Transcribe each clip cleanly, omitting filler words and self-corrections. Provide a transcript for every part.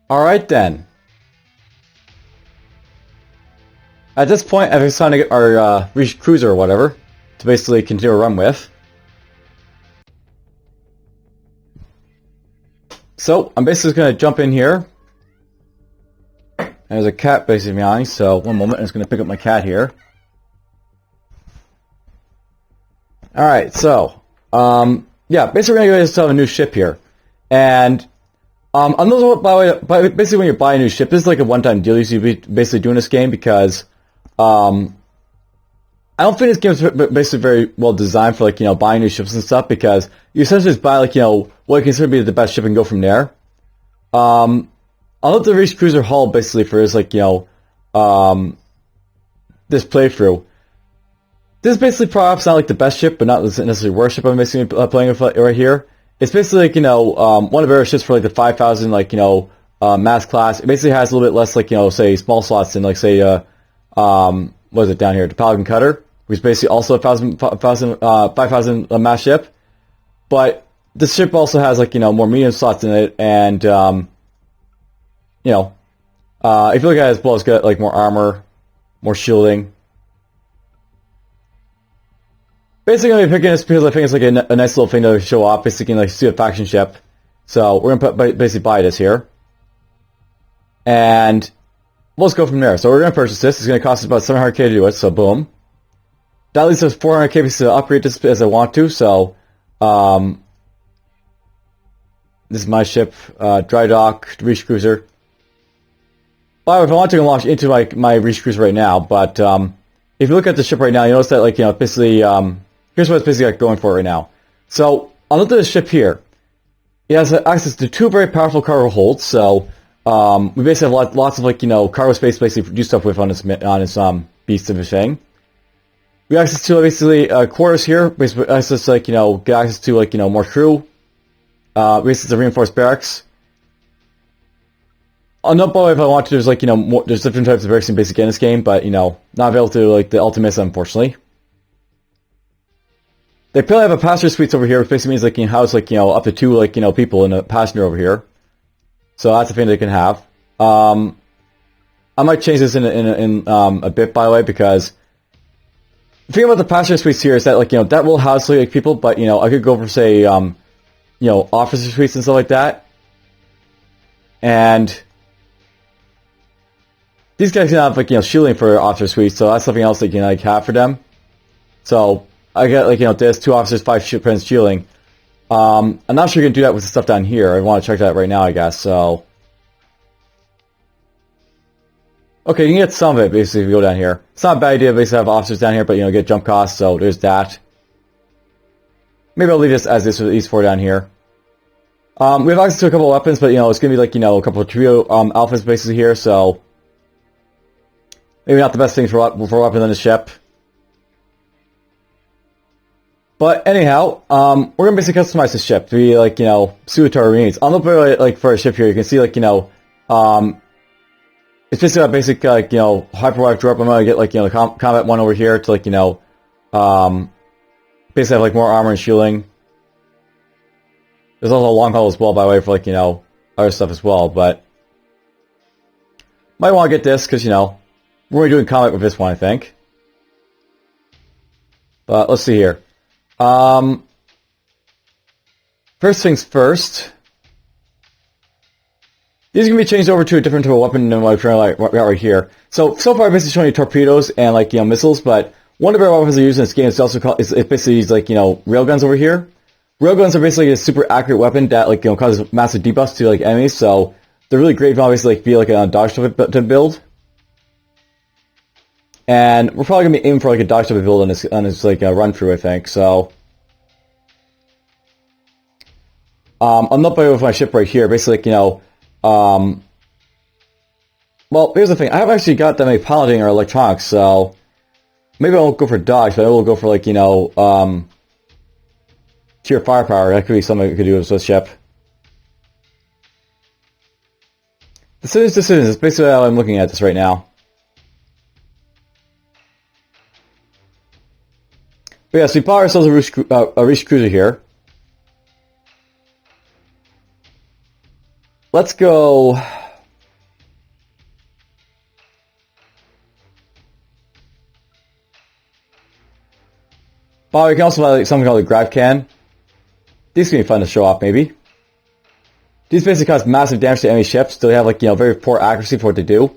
Alright then. At this point, I've decided to get our reach cruiser or whatever to basically continue to run with. So, I'm basically going to jump in here. There's a cat basically meowing, so one moment, I'm just going to pick up my cat here. Alright, so, yeah, basically we're going to have a new ship here. And, on those, by the way, basically when you buy a new ship, this is like a one-time deal you should be basically doing this game, because, I don't think this game is basically very well designed for, like, you know, buying new ships and stuff, because you essentially just buy, like, you know, what you consider to be the best ship and go from there. I'll let the Reach Cruiser hull basically for this, like, you know, this playthrough. This is basically perhaps not like the best ship, but not necessarily worst ship I'm basically playing with right here. It's basically like, you know, one of the better ships for like the 5,000, like, you know, mass class. It basically has a little bit less, like, you know, say small slots than, like, say, what is it down here? The Pelican Cutter, which is basically also a 5,000 mass ship. But this ship also has, like, you know, more medium slots in it, and, you know, if you look at it as well, it's got, like, more armor, more shielding. Basically, I'm picking this because I think it's like a nice little thing to show off. Basically, like, see a faction ship. So we're gonna basically buy this here, and let's go from there. So we're gonna purchase this. It's gonna cost us about 700k to do it. So boom, that leaves us 400k to upgrade this as I want to. So this is my ship, dry dock, Reach Cruiser. Well, if I want to launch into my Reach Cruiser right now, but if you look at the ship right now, you notice that, like, you know, basically, here's what it's basically like going for right now. So, I'll look at the ship here. It has access to 2 very powerful cargo holds, so, we basically have lots of, like, you know, cargo space basically to do stuff with on this beast of a thing. We have access to, basically, quarters here, basically access to, like, you know, get access to, like, you know, more crew. Access to reinforced barracks. I'll note, by the way, if I want to, there's, like, you know, there's different types of barracks in basic in this game, but, you know, not available to, like, the Ultimates, unfortunately. They probably have a passenger suites over here, which basically means, like, you can house, like, you know, up to 2, like, you know, people in a passenger over here. So that's a thing they can have. I might change this in a bit, by the way, because the thing about the passenger suites here is that, like, you know, that will house, like, people, but, you know, I could go for, say, you know, officer suites and stuff like that. And these guys can have, like, you know, shielding for officer suites, so that's something else that you can, like, have for them. So I got, like, you know, this 2 officers, 5 shielding. I'm not sure you can do that with the stuff down here. I want to check that right now, I guess. So, okay, you can get some of it basically if you go down here. It's not a bad idea to basically have officers down here, but, you know, get jump costs. So there's that. Maybe I'll leave this as this with these 4 down here. We have access to a couple of weapons, but, you know, it's gonna be like, you know, a couple of trio alphas basically here. So maybe not the best thing for weapons on the ship. But anyhow, we're gonna basically customize the ship to be, like, you know, suited to our needs. On the way, like, for a ship here, you can see, like, you know, it's basically a basic, like, you know, hyperwave drop. I'm gonna get, like, you know, the combat one over here to, like, you know, basically have, like, more armor and shielding. There's also a long haul as well, by the way, for, like, you know, other stuff as well. But might want to get this because, you know, we're gonna be doing combat with this one, I think. But let's see here. First things first. These are going to be changed over to a different type of weapon than what I'm trying to, like, right here. So far I'm basically showing you torpedoes and, like, you know, missiles, but one of the weapons I use in this game is also called, it's basically these, like, you know, railguns over here. Railguns are basically a super accurate weapon that, like, you know, causes massive debuffs to, like, enemies, so they're really great if you obviously, like, be, like, a dodge type to build. And we're probably going to be aiming for, like, a dodge type of build on this like, run through, I think, so. I'm not playing with my ship right here, basically, like, you know, well, here's the thing, I haven't actually got that many piloting or electronics, so maybe I won't go for dodge, but I will go for, like, you know, sheer firepower. That could be something we could do with this ship. Decisions is basically how I'm looking at this right now. But yeah, so we bought ourselves a Reach Cruiser here. Let's go. By the way, you can also buy like, something called a grab can. These can be fun to show off, maybe. These basically cause massive damage to enemy ships, so they have like, very poor accuracy for what they do.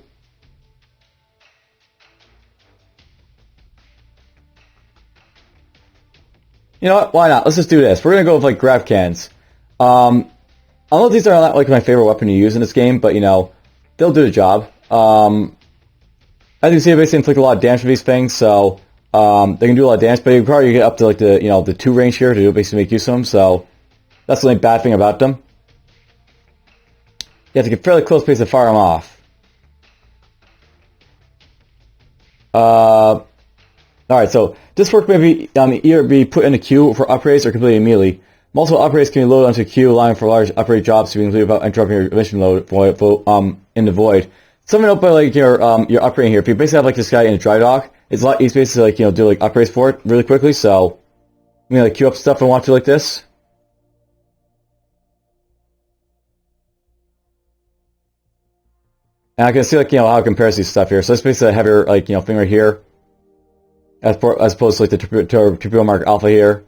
You know what? Why not? Let's just do this. We're gonna go with like grab cans. Although these are not like my favorite weapon to use in this game, but they'll do the job. As you can see, they basically inflict a lot of damage with these things, so they can do a lot of damage. But you probably get up to like the 2 range here to basically make use of them. So that's the only bad thing about them. You have to get fairly close pace to fire them off. Alright, so this work may be either be put in a queue for upgrades or completed immediately. Multiple upgrades can be loaded onto a queue, allowing for large upgrade jobs to be completed without interrupting your mission load in the void. Something up by like your upgrading here. If you basically have like this guy in a dry dock, it's a lot easier to like do like upgrades for it really quickly. So I'm gonna like queue up stuff I want to like this. And I can see like how it compares to these stuff here. So it's basically a heavier like thing right here, as opposed to like the torpedo mark alpha here.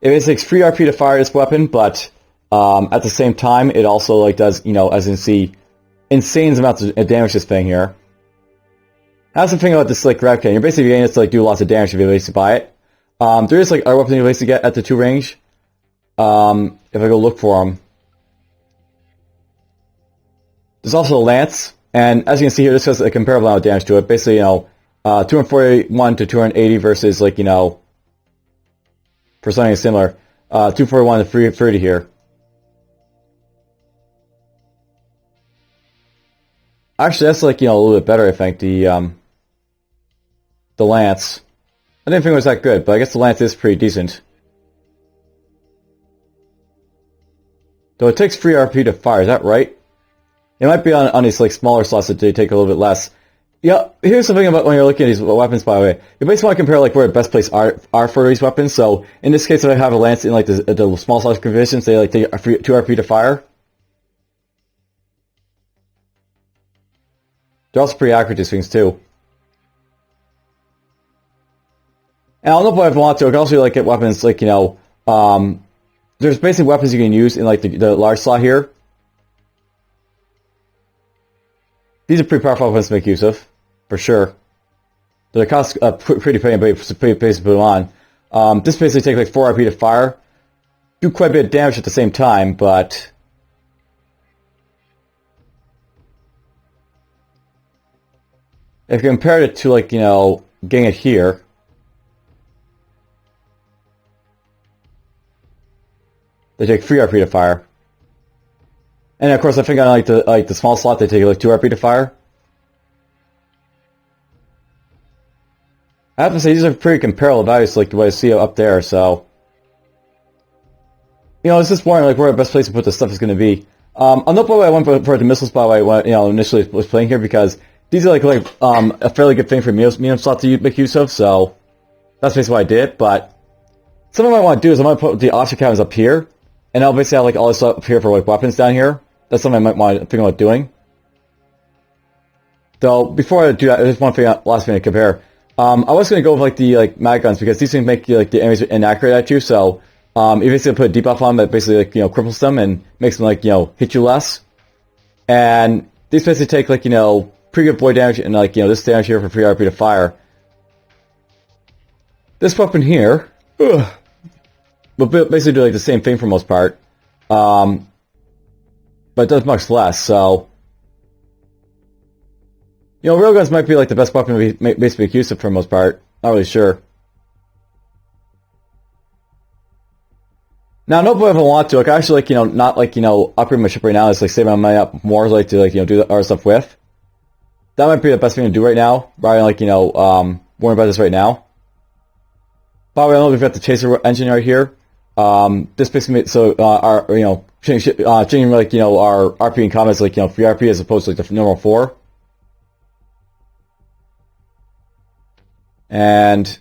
It takes free RP to fire this weapon, but at the same time, it also like does as you can see, insane amounts of damage to this thing here. That's the thing about this like grab can. You're basically getting this to like do lots of damage if you basically buy it. There is like other weapons you basically get at the 2 range. If I go look for them, there's also a lance, and as you can see here, this has a comparable amount of damage to it. Basically, 241 to 280 versus like for something similar, 241 to 330 here. Actually, that's like a little bit better. I think the lance. I didn't think it was that good, but I guess the lance is pretty decent. Though it takes free RP to fire, is that right? It might be on these like smaller slots that they take a little bit less. Yeah, here's something about when you're looking at these weapons, by the way. You basically want to compare like where the best place are for these weapons. So in this case, if I have a lance in like the small slots conditions, they like take 2 RP to fire. They're also pretty accurate, these things too. And I don't know if I want to. I can also like get weapons like there's basically weapons you can use in like the large slot here. These are pretty powerful weapons to make use of, for sure. They cost pretty penny, but pretty pace to put them on. This basically takes like 4 RP to fire. Do quite a bit of damage at the same time, but if you compare it to like getting it here, they take 3 RP to fire. And of course, I think on like the small slot, they take like 2 RP to fire. I have to say these are pretty comparable values to like what I see up there. So, it's just wondering like where the best place to put this stuff is going to be. I'm not by the way I went for the missiles by the way when initially was playing here because these are like a fairly good thing for medium slot to make use of. So that's basically what I did. But something I want to do is I want to put the officer cabins up here, and I'll basically have like all this up here for like weapons down here. That's something I might want to think about doing. Though, before I do that, there's one thing, last thing to compare. I was going to go with like the mag guns because these things make like the enemies inaccurate at you. So, you basically put a debuff on them that basically like cripples them and makes them like hit you less. And these basically take like pretty good void damage and like this damage here for free RP to fire. This weapon here, will basically do like the same thing for the most part. But it does much less, so railguns might be like the best weapon to be basically make use of for the most part. Not really sure. Now, no point if I want to. I can actually not upgrade my ship right now. It's like saving my money up more, like to do the other stuff with. That might be the best thing to do right now, rather than worrying about this right now. By the way, I know we've got the chaser engine right here. This basically makes our changing our RP in combat is like free RP as opposed to like the normal 4. And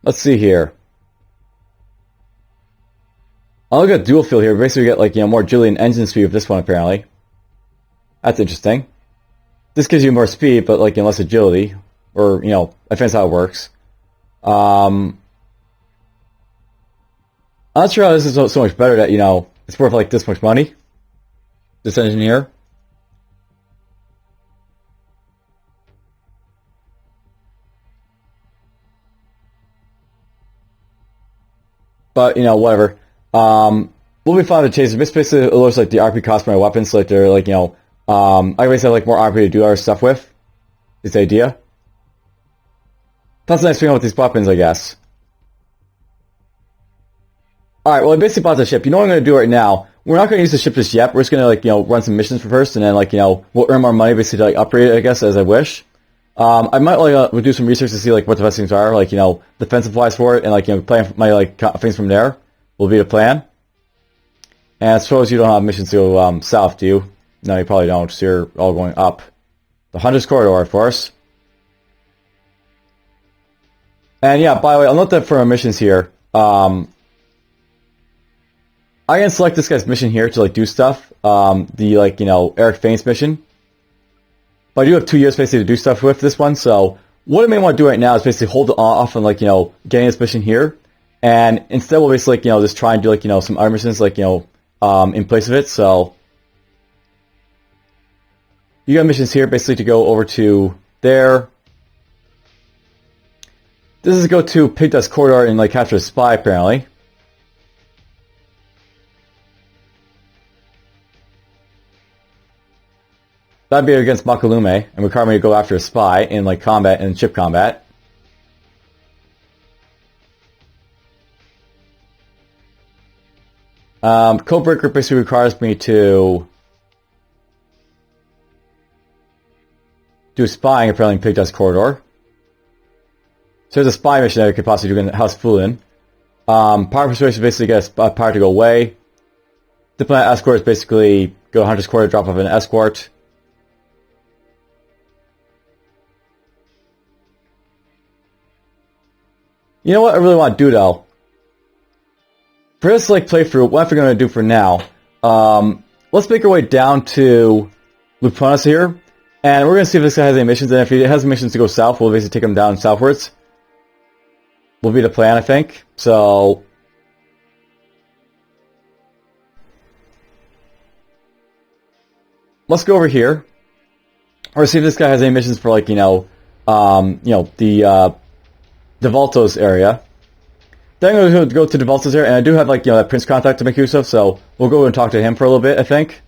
let's see here. I'll look at dual fuel here. Basically, we get like more agility and engine speed with this one apparently. That's interesting. this gives you more speed, but like less agility, or I think that's how it works. I'm not sure how this is so much better that it's worth like this much money. This engine here. But whatever. We'll be fine with chasers. Basically, it looks like the RP cost for my weapons, so like they're like I basically have like more RP to do our stuff with. This idea. That's the nice thing with these weapons, I guess. Alright, well I basically bought the ship. You know what I'm gonna do right now? We're not gonna use the ship just yet. We're just gonna like run some missions for first, and then like we'll earn more money basically to like upgrade it, I guess, as I wish. I might like do some research to see like what the best things are, like defensive wise for it, and like plan my like things from there will be the plan. And I suppose you don't have missions to go south, do you? No, you probably don't. So you're all going up the Hunter's Corridor, of course. And yeah, by the way, I'll note that for our missions here, I can select this guy's mission here to like do stuff. The like Erik Faen's mission. But I do have 2 years basically to do stuff with this one, so what I may want to do right now is basically hold off on like getting this mission here, and instead we'll basically like just try and do like some other missions like in place of it. So you got missions here basically to go over to there. This is to go to Pig Dust Corridor and like capture a spy apparently. That'd be against Makalume, and require me to go after a spy in like combat and ship combat. Codebreaker basically requires me to do spying apparently in Pig Dust Corridor. So there's a spy mission that I could possibly do in House Fulin. Power Persuasion basically gets power to go away. Diplomat Escort is basically go to Hunter's Corridor, drop off an escort. You know what I really want to do though? For this like playthrough, what I'm going to do for now, let's make our way down to Luponis here, and we're going to see if this guy has any missions, and if he has missions to go south, we'll basically take him down southwards. Will be the plan, I think. So let's go over here, or see if this guy has any missions for like the Devaltos area. Then I'm going to go to Devaltos area, and I do have like that Prince contact to make use of, so we'll go and talk to him for a little bit, I think.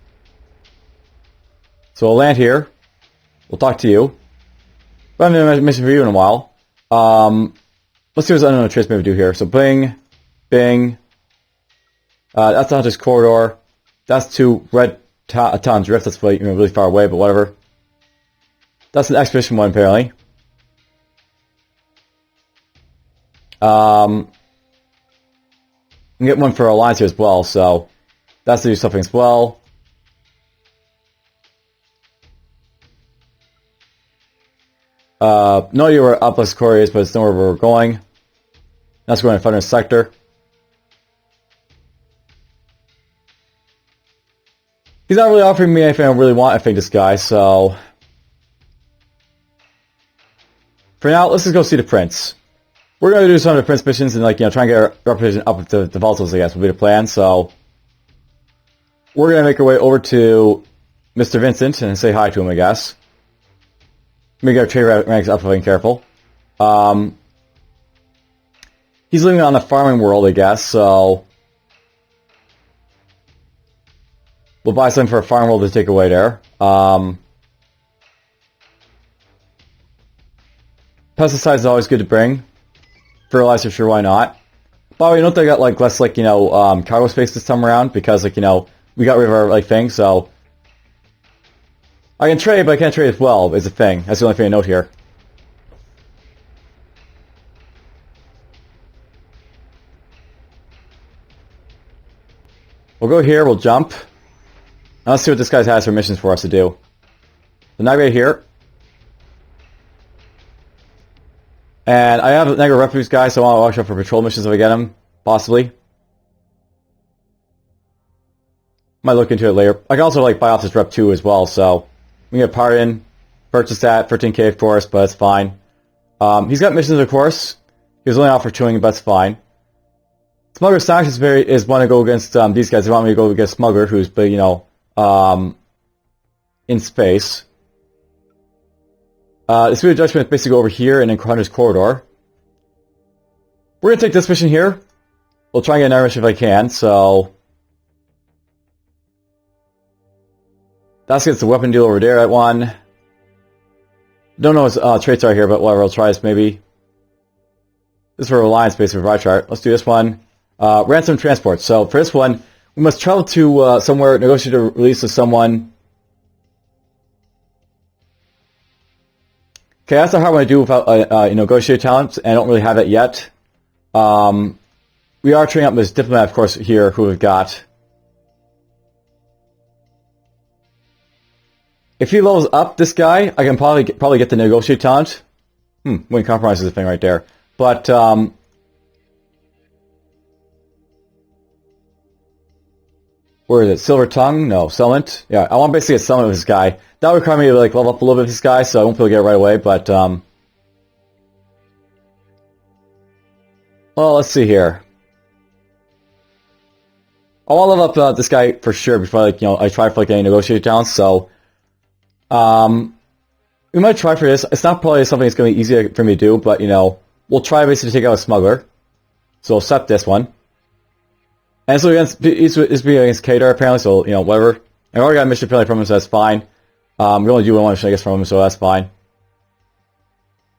So we'll land here. We'll talk to you. I haven't done a mission for you in a while. Let's see what unknown trace maybe do here. So bing, bing. That's the Hunter's Corridor. That's to Red Town's Rift. That's really, really far away, but whatever. That's an expedition one apparently. You can get one for Alliance here as well, so that's to do something as well. No idea where Upless Corridor is, but it's nowhere where we're going. That's going to Thunder's Sector. He's not really offering me anything I really want, I think, this guy, so for now, let's just go see the Prince. We're going to do some of the Prince missions and, like, try and get our reputation up to the Voltos, I guess, will be the plan. So we're going to make our way over to Mr. Vincent and say hi to him, I guess. Let me get our trade ranks up if I'm careful. He's living on the farming world, I guess, so we'll buy something for a farm world to take away there. Pesticides is always good to bring. Fertilizer, sure, why not? By the way, note that I got like less like cargo space this time around because like we got rid of our like thing, so I can trade, but I can't trade as well. Is a thing. That's the only thing I note here. We'll go here. We'll jump. Now let's see what this guy has for missions for us to do. So now right here. And I have a negative refuge guy, so I want to watch out for patrol missions if I get them, possibly. Might look into it later. I can also like buy off this rep 2 as well, so we can get power in. purchase that, 13k of course, but it's fine. He's got missions, of course. He was only out for chewing, but it's fine. Smuggler Stocks is want to go against these guys. They want me to go against Smuggler, who's, you know, in space. The Speed of Judgment is basically over here and in Hunter's Corridor. We're gonna take this mission here. We'll try and get another mission if I can, so... That's against the weapon deal over there at one. Don't know what traits are here, but whatever, I'll try this maybe. This is for Alliance base for chart. Let's do this one. Ransom transport. So for this one, we must travel to somewhere, negotiate a release of someone. Okay, that's a hard one to do without negotiate talent, and I don't really have it yet. We are training up this diplomat, of course, here, who we've got. If he levels up this guy, I can probably get the negotiate talent. Win compromise is the thing right there. But, where is it? Silver Tongue? No, Settlement. Yeah, I want to basically get Settlement with this guy. That would require me to like level up a little bit with this guy, so I won't be able to get it right away, but, well, let's see here. I want to level up this guy for sure before, like, I try for like any negotiated talents, so... we might try for this. It's not probably something that's going to be easy for me to do, but, we'll try basically to take out a Smuggler. So we'll accept this one. And so it's against Kadar apparently, so, whatever. I already got a mission apparently from him, so that's fine. We only do one mission, I guess, from him, so that's fine.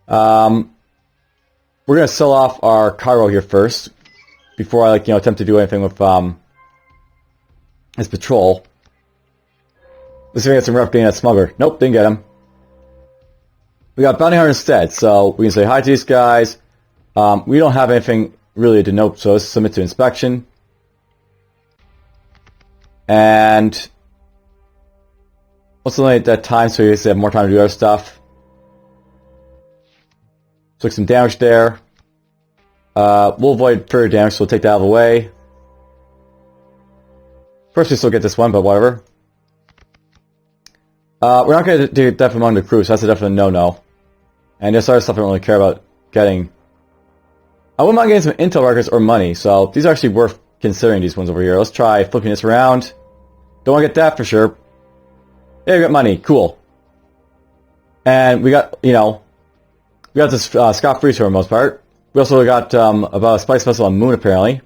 We're going to sell off our cargo here first, before I, attempt to do anything with, his patrol. Let's see if we get some rough being that Smuggler. Nope, didn't get him. We got Bounty Hunter instead, so we can say hi to these guys. We don't have anything really to note, so let's submit to inspection. And let's eliminate that time so you guys have more time to do other stuff. Took some damage there. We'll avoid further damage, so we'll take that out of the way. First, we still get this one, but whatever. We're not going to do Death Among the Crew, so that's a definite no-no. And this other stuff I don't really care about getting. I wouldn't mind getting some intel records or money, so these are actually worth considering, these ones over here. Let's try flipping this around. Don't want to get that for sure. Yeah, we got money. Cool. And we got, we got this scot-free for the most part. We also got about a Spice Vessel on Moon, apparently.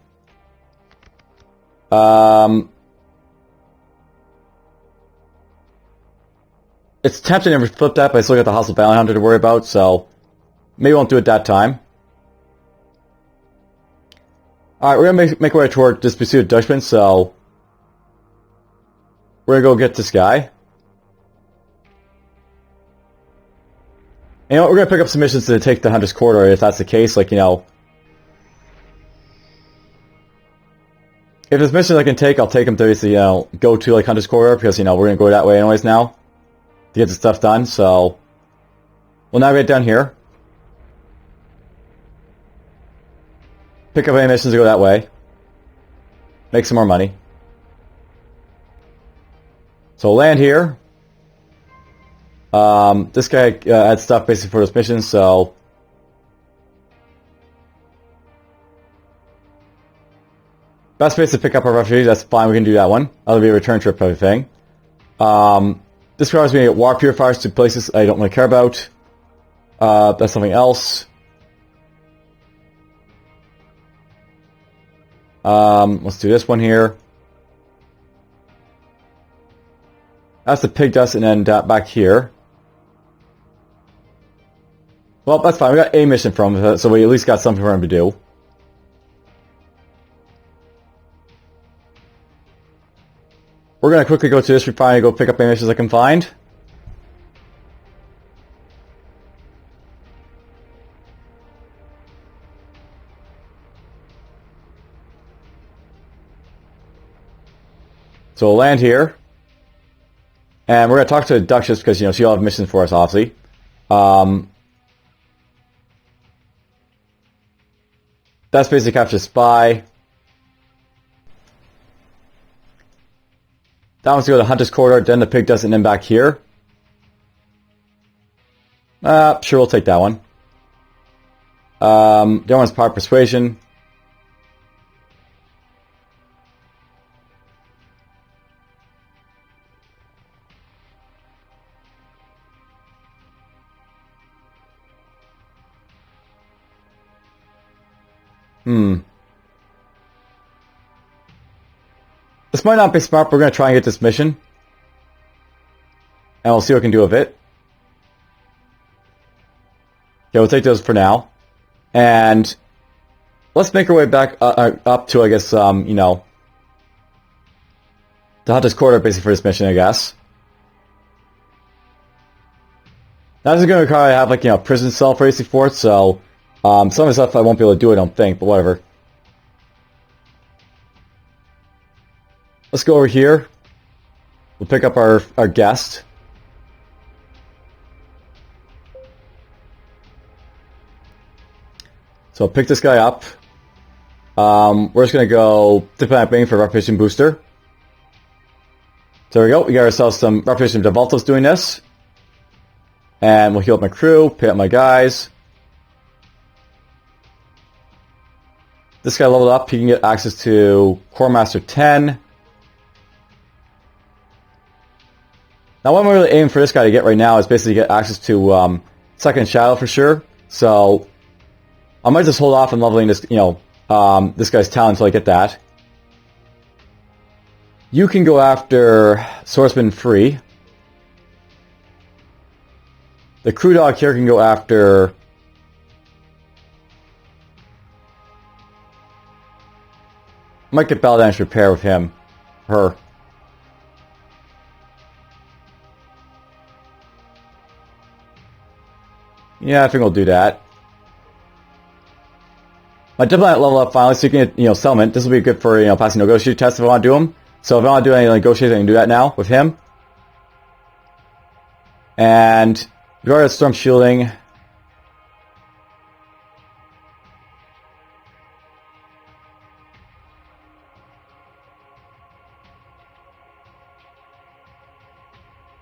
It's tempting to flip that, but I still got the Hostile Bounty Hunter to worry about, so maybe I won't do it that time. Alright, we're going to make our way toward this Pursuit of Dutchman, so we're going to go get this guy. And we're going to pick up some missions to take the Hunter's Corridor, if that's the case, like, if there's missions I can take, I'll take them to basically, go to, like, Hunter's Corridor, because, we're going to go that way anyways now to get the stuff done, so we'll navigate down here. Pick up any missions to go that way. Make some more money. So we'll land here. This guy had stuff basically for this mission, so best place to pick up our refugees, that's fine, we can do that one. That'll be a return trip type of thing. This requires me to get water purifiers to places I don't really care about. That's something else. Let's do this one here. That's the pig dust, and then back here. Well, that's fine. We got a mission from him, so we at least got something for him to do. We're going to quickly go to this refinery, go pick up any missions I can find. So we'll land here. And we're going to talk to the Duchess because, she'll have missions for us, obviously. That's basically capture spy. That one's to go to Hunter's Corridor, then the pig dust, and then back here. Sure, we'll take that one. The other one's power persuasion. This might not be smart, but we're going to try and get this mission. And we'll see what we can do with it. Okay, we'll take those for now. And let's make our way back up to, I guess, you know, the Hunter's Quarter, basically, for this mission, I guess. Now, this is going to require to have, like, you know, a prison cell for AC4, so some of the stuff I won't be able to do, I don't think, but whatever. Let's go over here. We'll pick up our guest. So I'll pick this guy up. We're just going to go diplomatic bang for reputation booster. So there we go. We got ourselves some reputation Devoltos doing this. And we'll heal up my crew, pay up my guys. This guy leveled up. He can get access to Core Master 10. Now, what I'm really aiming for this guy to get right now is basically get access to Second Shadow for sure. So I might just hold off on leveling this, you know, this guy's talent until I get that. You can go after Swordsman free. The crew dog here can go after I might get battle damage repair with him. Her. Yeah, I think we'll do that. My diplomat level up finally, so you can get, you know, settlement. This will be good for, you know, passing negotiating tests if I want to do them. So if I want to do any negotiating, I can do that now with him. And regarding storm shielding,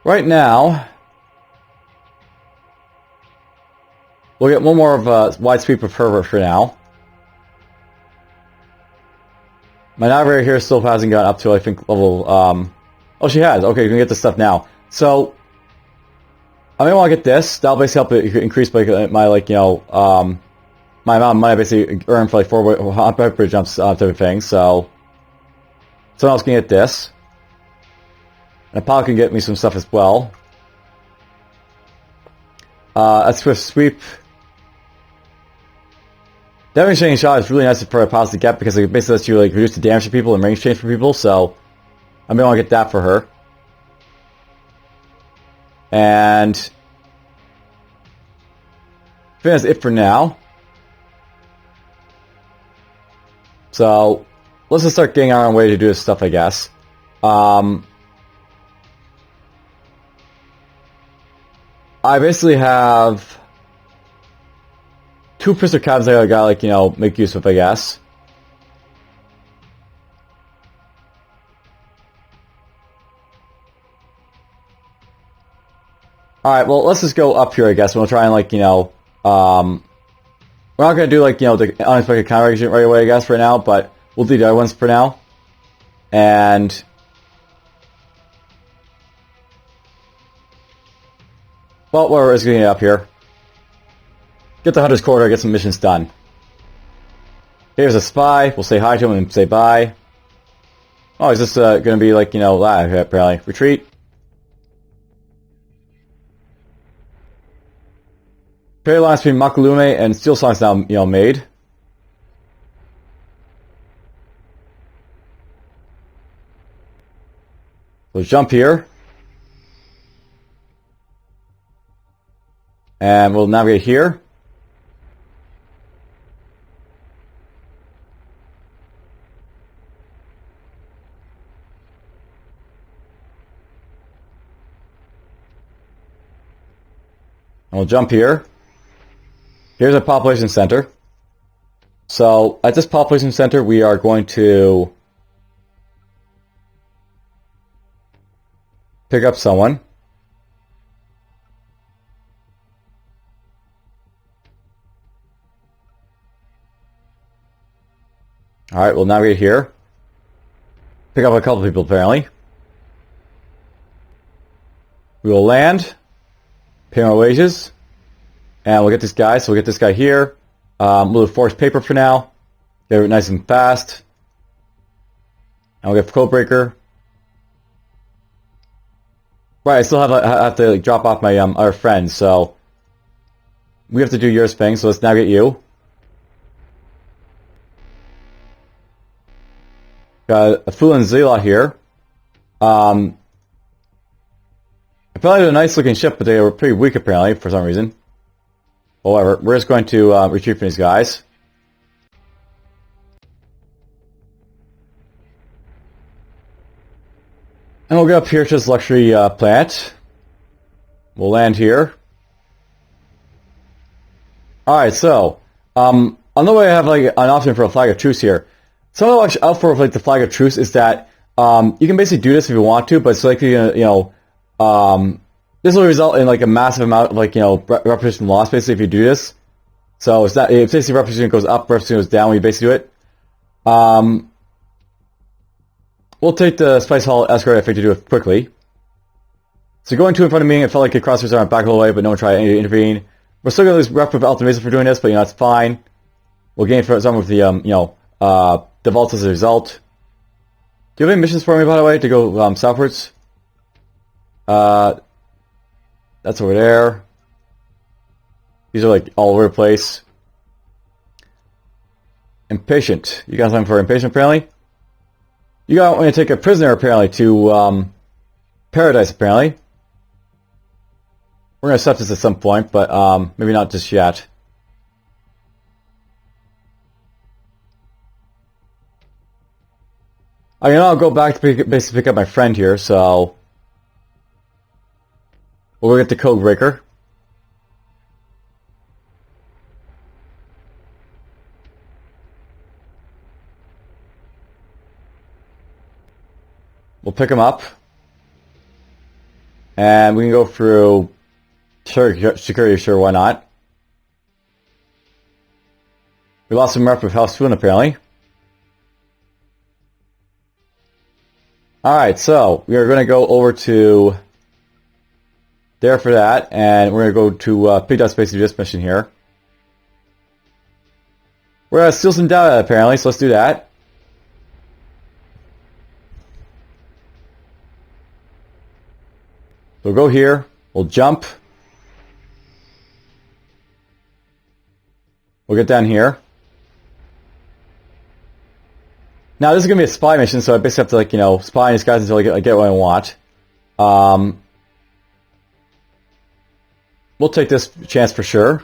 right now, we'll get one more of a wide sweep of her for now. My navigator here still hasn't gotten up to, I think, level, oh, she has. Okay, you can get this stuff now. So, I may want to get this. That'll basically help it increase my like, you know, my amount of money I basically earn for, like, 4 bridge jumps type of thing. So, someone else can get this. And Apollo can get me some stuff as well. That's Swift Sweep. Damage changing shot is really nice for a Apollo to get because it basically lets you like reduce the damage to people and range change for people, so I may want to get that for her. And I think that's it for now. So let's just start getting our own way to do this stuff, I guess. I basically have 2 prisoner cabins that I gotta, like, you know, make use of, I guess. Alright, well, let's just go up here, I guess, and we'll try and, like, you know, we're not gonna do, like, you know, the unexpected counter agent right away, I guess, right now, but we'll do the other ones for now. And well, we're just getting it up here. Get the Hunter's Quarter, get some missions done. Here's a spy. We'll say hi to him and say bye. Oh, is this going to be like, you know, live, apparently. Retreat. Trade alliance between Makalume and Steel Song's now, you know, made. So jump here. And we'll navigate here. And we'll jump here. Here's our population center. So at this population center, we are going to pick up someone. Alright, we'll navigate here. Pick up a couple people, apparently. We will land. Pay our wages. And we'll get this guy. So we'll get this guy here. We'll do forged paper for now. Get it nice and fast. And we'll get Codebreaker. Right, I still have to like, drop off my other friends, so we have to do yours thing, so let's navigate you. Got a Fool and Zealot here. I felt like they had a nice looking ship, but they were pretty weak apparently, for some reason. However, we're just going to retreat from these guys. And we'll get up here to this luxury planet. We'll land here. Alright, so, on the way I have like an option for a flag of truce here. Something I watch out for like the flag of truce is that you can basically do this if you want to, but it's likely this will result in like a massive amount of like reputation loss basically if you do this. So it's not if basically reputation goes up, reputation goes down when you basically do it. We'll take the Spice Hall escort, I think, to do it quickly. So going to in front of me, it felt like it crossed our back a little way, but no one tried to intervene. We're still going to lose rep with Ultimatum for doing this, but that's fine. We'll gain some with the the vaults as a result. Do you have any missions for me, by the way, to go southwards? That's over there. These are like all over the place. Impatient. You got something for impatient, apparently? You got want to take a prisoner, apparently, to Paradise, apparently. We're going to accept this at some point, but maybe not just yet. I'll go back to basically pick up my friend here, so we'll go get the Codebreaker. We'll pick him up. And we can go through security, sure, why not? We lost some rep with House Spoon, apparently. Alright, so we are going to go over to there for that, and we're going to go to Pig Dot Space to do this mission here. We're going to steal some data, apparently, so let's do that. We'll go here, we'll jump. We'll get down here. Now this is going to be a spy mission, so I basically have to spy on these guys until I get what I want. We'll take this chance for sure.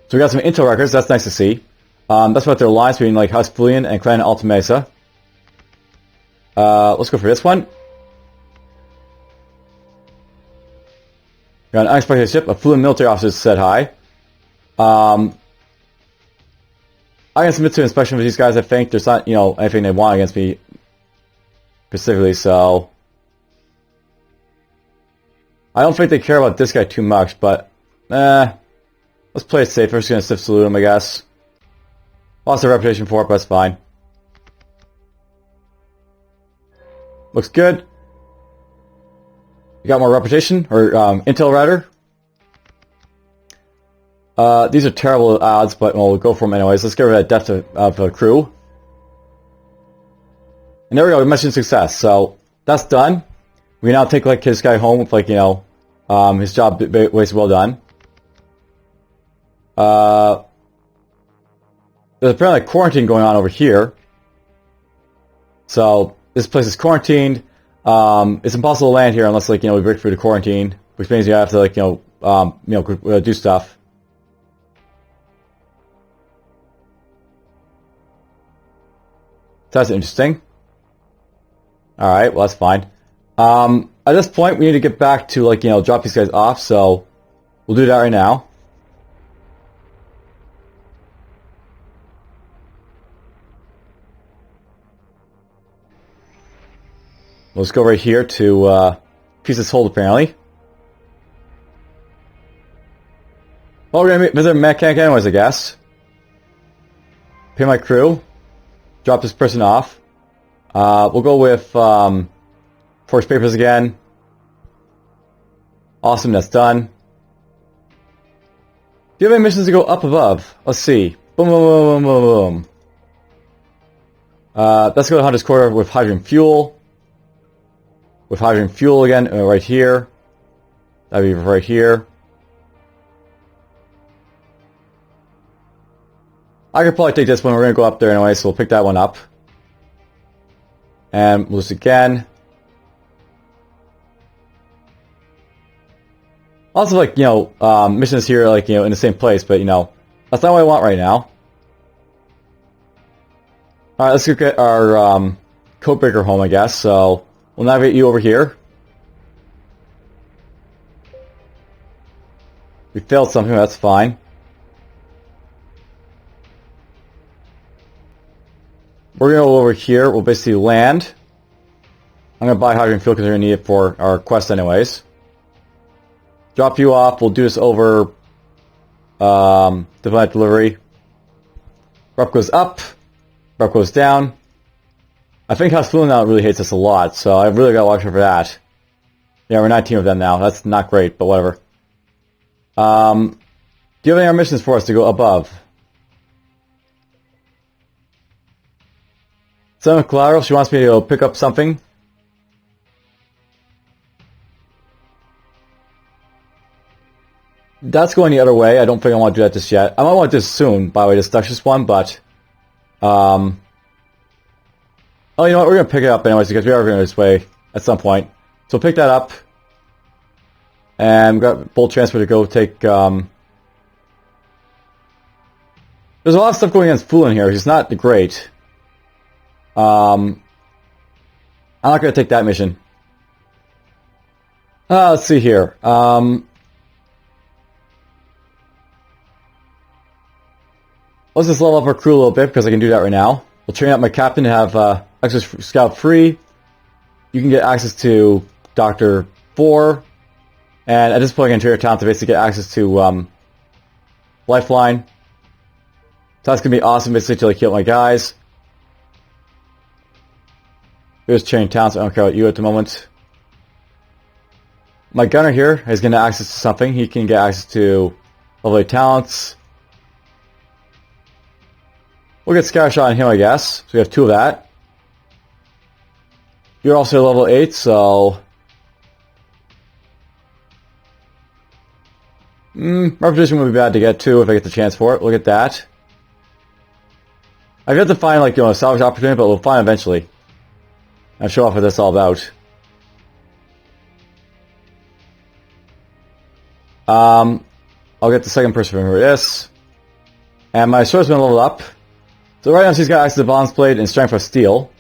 So we got some intel records, that's nice to see. That's about their alliance between House Fulian and Clan Alta Mesa. Let's go for this one. Got an unexpected ship. A Fulian military officer said hi. I can submit to inspection with these guys. I think there's not, anything they want against me specifically, so I don't think they care about this guy too much, but let's play it safe. We're just gonna stiff salute him, I guess. Lost their reputation for it, but that's fine. Looks good. You got more reputation, or intel rather. These are terrible odds, but we'll go for them anyways. Let's get rid of that depth of the crew. And there we go, mission success. So that's done. We now take this guy home with his job was well done. There's apparently quarantine going on over here. So this place is quarantined. It's impossible to land here unless we break through the quarantine, which means you have to do stuff. So that's interesting. Alright, well that's fine. At this point we need to get back to drop these guys off, so we'll do that right now. Let's go right here to Pieces Hold, apparently. Well, we're going to visit a mechanic anyways, I guess. pay my crew. Drop this person off. We'll go with forged papers again. Awesome, that's done. Do you have any missions to go up above? Let's see. Boom, boom, boom, boom, boom, boom. Let's go to Hunter's Quarter with hydrogen fuel. With hydrogen fuel again, right here. That'd be right here. I could probably take this one. We're going to go up there anyway, so we'll pick that one up. And we'll do this again. Also, like, you know, missions here, like, you know, in the same place, but, you know, that's not what I want right now. Alright, let's go get our codebreaker home, I guess. So, we'll navigate you over here. We failed something, that's fine. We're going to go over here. We'll basically land. I'm going to buy hydrogen fuel because we're going to need it for our quest anyways. Drop you off. We'll do this over diplomatic delivery. Rep goes up. Rep goes down. I think House Fluent now really hates us a lot, so I've really got to watch out for that. Yeah, we're 19 of them now. That's not great, but whatever. Do you have any other missions for us to go above? Senator Collateral, she wants me to pick up something. That's going the other way. I don't think I want to do that just yet. I might want to do this soon, by the way, this Duchess one, but... oh, you know what? We're going to pick it up anyways, because we are going this way at some point. So we'll pick that up. And we've got bolt transfer to go take... There's a lot of stuff going against Foolin here, which is not great. I'm not going to take that mission. Let's see here. Let's just level up our crew a little bit, because I can do that right now. We'll train up my captain to have access scout free. You can get access to Dr. 4. And at this point, I can train your talent to basically get access to Lifeline. So that's going to be awesome, basically, to like heal my guys. Here's training talents. I don't care about you at the moment. My gunner here is going to access to something. He can get access to level 8 talents. We'll get Scatter Shot on him, I guess. So we have 2 of that. You're also level 8, so... Repetition would be bad to get to if I get the chance for it. Look at that. I've yet to find, like, you know, a salvage opportunity, but we'll find eventually. I'll show off what that's all about. I'll get the second person from this. And my sword's been leveled up. So right now she's got access to Bond's Blade and Strength of Steel.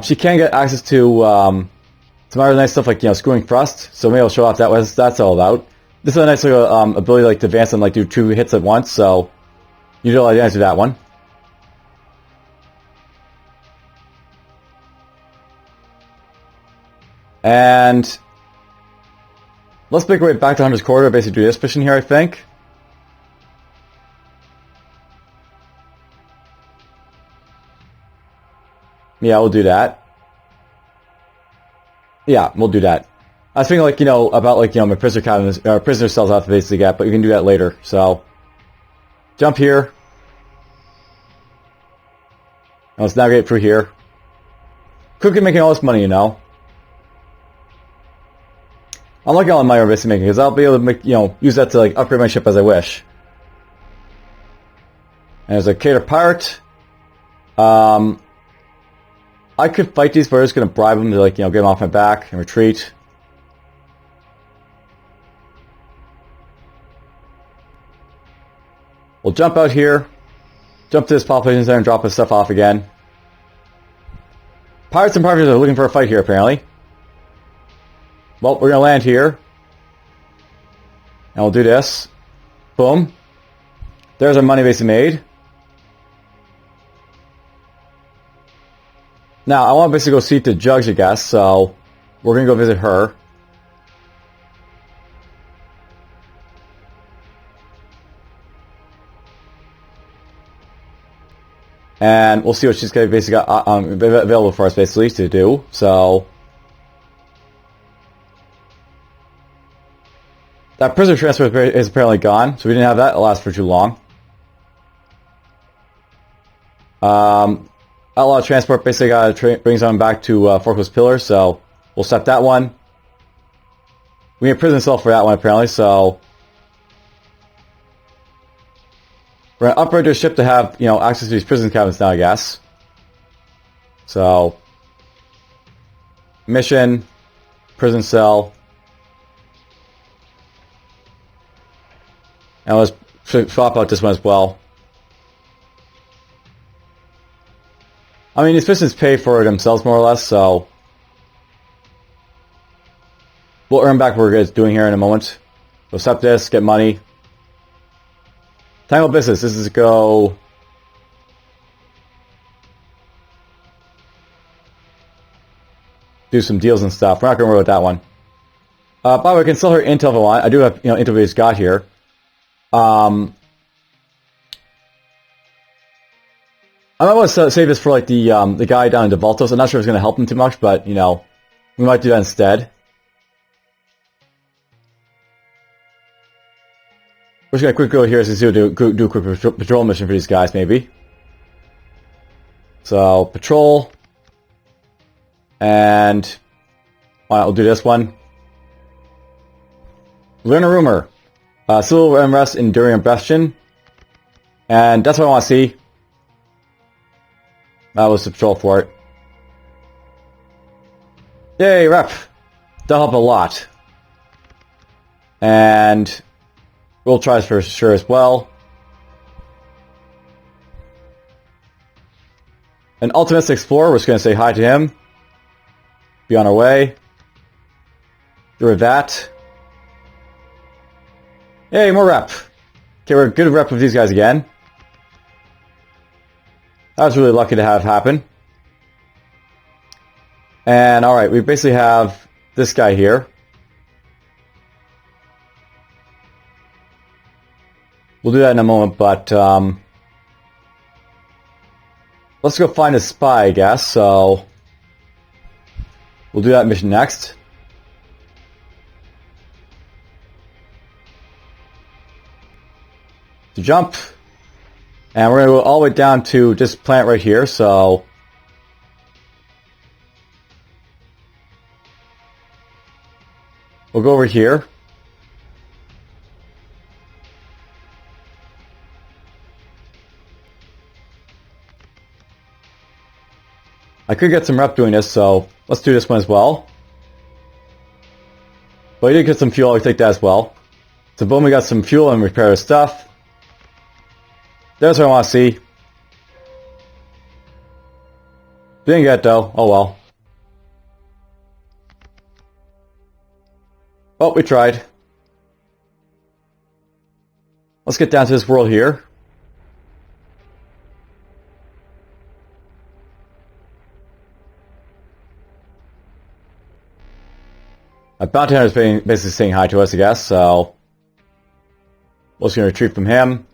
She can get access to some other nice stuff like, you know, Screwing Thrust. So maybe I'll show off that what that's all about. This is a nice like, ability like to advance and like do 2 hits at once. So you don't like to answer that one. And let's make our way back to Hunter's Quarter, basically do this mission here, I think. Yeah, we'll do that. Yeah, we'll do that. I was thinking, like, you know, about, like, you know, my prisoner cabins, prisoner cells I have to basically get, but we can do that later, so. Jump here. And let's navigate through here. Quickly making all this money, you know. I'm liking all the money we're basically making, because I'll be able to make, you know, use that to, like, upgrade my ship as I wish. And there's a Cater Pirate. I could fight these, but I'm just going to bribe them to, like, you know, get them off my back and retreat. We'll jump out here, jump to this population center and drop his stuff off again. Pirates and pirates are looking for a fight here, apparently. Well, we're going to land here. And we'll do this. Boom. There's our money basically made. Now, I want to basically go see the judge, I guess, so we're going to go visit her. And we'll see what she's got basically got available for us basically to do. So that prisoner transfer is apparently gone, so we didn't have that last for too long. Outlaw transport basically got brings on back to Forkless Pillar, so we'll set that one. We need a prison cell for that one apparently, so we're gonna upgrade our ship to have, you know, access to these prison cabins now, I guess. So mission, prison cell, and let's swap out this one as well. I mean, these pistons pay for themselves more or less, so we'll earn back what we're doing here in a moment. So accept this, get money. Tangle business. This is go. Do some deals and stuff. We're not going to worry about that one. By the way, I can sell her intel if I want. I do have, you know, intel we've got here. I might want to save this for like the guy down in DeValtos. I'm not sure if it's going to help him too much, but you know, we might do that instead. We're just going to quick go here to do a quick patrol mission for these guys, maybe. So patrol, and all right, we'll do this one. Learn a rumor. Civil unrest enduring bastion, and that's what I want to see. That was the patrol for it. Yay, rep! That'll help a lot. And we'll try this for sure as well. An Ultimate Explorer, we're just going to say hi to him. Be on our way. Do that. Yay, more rep! Okay, we're a good rep with these guys again. I was really lucky to have happen. And alright, we basically have this guy here. We'll do that in a moment, but let's go find a spy, I guess. So we'll do that mission next. To jump. And we're going to go all the way down to this planet right here, so we'll go over here. I could get some rep doing this, so let's do this one as well. But we did get some fuel, I'll take that as well. So boom, we got some fuel and repair the stuff. There's what I want to see. Didn't get though. Oh well. Oh, we tried. Let's get down to this world here. My bounty hunter is basically saying hi to us, I guess, so we're just going to retreat from him.